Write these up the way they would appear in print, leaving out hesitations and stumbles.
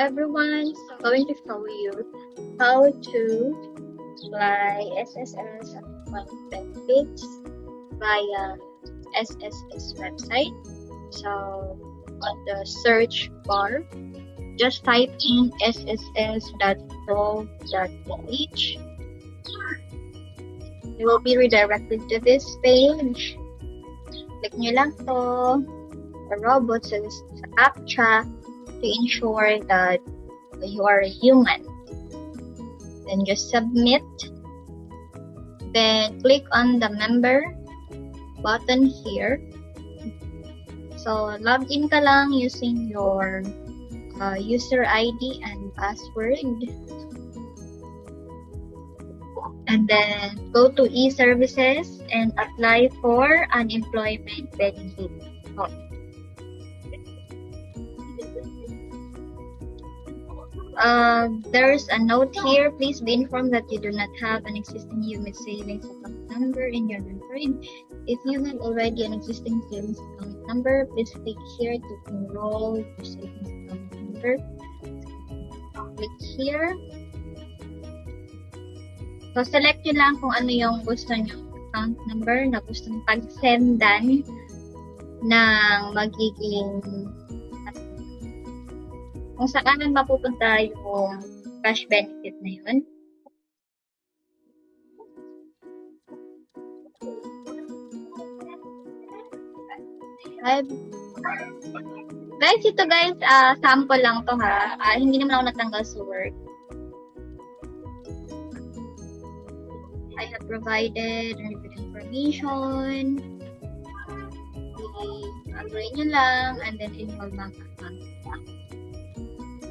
everyone, I'm going to show you how to apply SSS employment benefits via SSS website. So on the search bar, just type in sss.gov.ph. You will be redirected to this page. Click nyo lang to, a robot sa CAPTCHA to ensure that you are a human. Then just submit. Then click on the member button here. So log in ka lang using your user ID and password. And then go to e-services and apply for unemployment benefit. There's a note here. Please be informed that you do not have an existing UMIT savings account number in your record. If you have already an existing savings account number, please click here to enroll your savings account number. Click here. So, select nyo lang kung ano yung gusto nyo account number na gusto nyo pag-sendan ng magiging kung saan mapupunta yung cash benefit na yun. Guys, ito guys, sample lang to ha. Hindi naman ako natanggal sa work. I have provided information. I-agree nyo lang and then enroll bank account.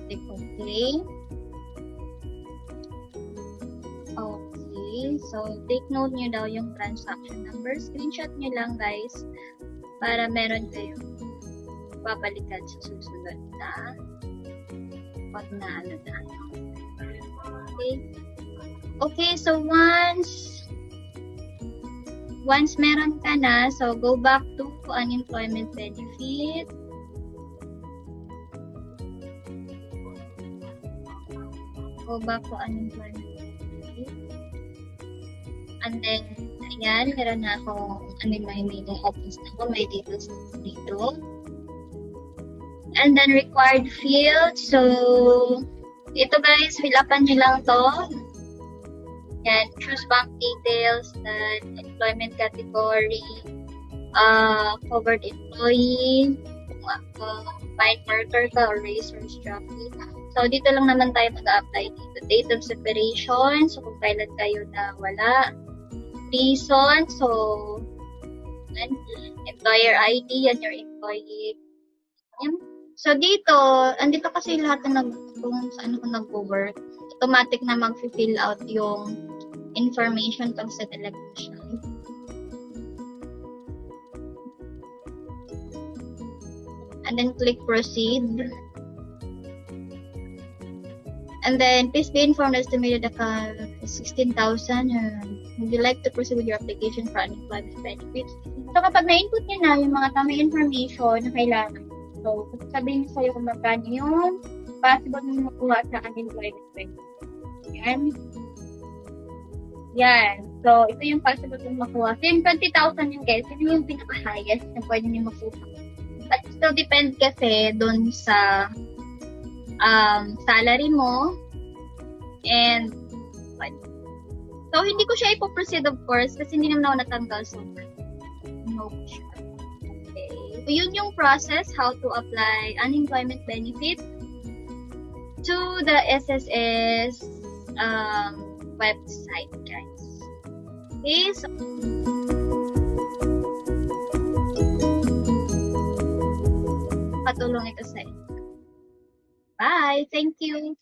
Click OK. Okay, so take note nyo daw yung transaction number. Screenshot nyo lang guys para meron kayong babalikan sa susunod na pag naano na. Okay. Okay, so once meron ka na, so go back to unemployment benefit. Go back to unemployment benefit. And then, ayan, meron na akong may office na ako, may details dito. And then, required field. So, ito guys, fill upan nyo lang to. Yan, choose bank details, then employment category, covered employee, fine worker ka or racers jockey. So, dito lang naman tayo mag-apply dito. Date of separation, so kung kailan kayo na wala. Reason, so, then, employer ID, yan your employee. Yan. So, dito, andito kasi lahat na kung saan ako nag-work, automatic na mag-fill out yung information pag sa electrician. And then click proceed. And then please be informed that estimated account is 16,000. Would you like to proceed with your application for unemployment benefits? So kapag na-input niyo na yung mga tamang information na kailangan, so sabihin niyo sa'yo kung magkano yung possible na makuha sa unemployment benefits. Yan. Yan. So, ito yung possible kong makuha. So, yung 20,000 yung guys, yun yung pinaka-highest na pwede nyo makuha. But still depend kasi dun sa salary mo and what. So, hindi ko siya ipoproceed of course kasi hindi naman ako natanggal so no sure. Okay. So, yun yung process how to apply unemployment benefit to the SSS website, guys. Okay, so patulong ito sa inyo. Bye! Thank you!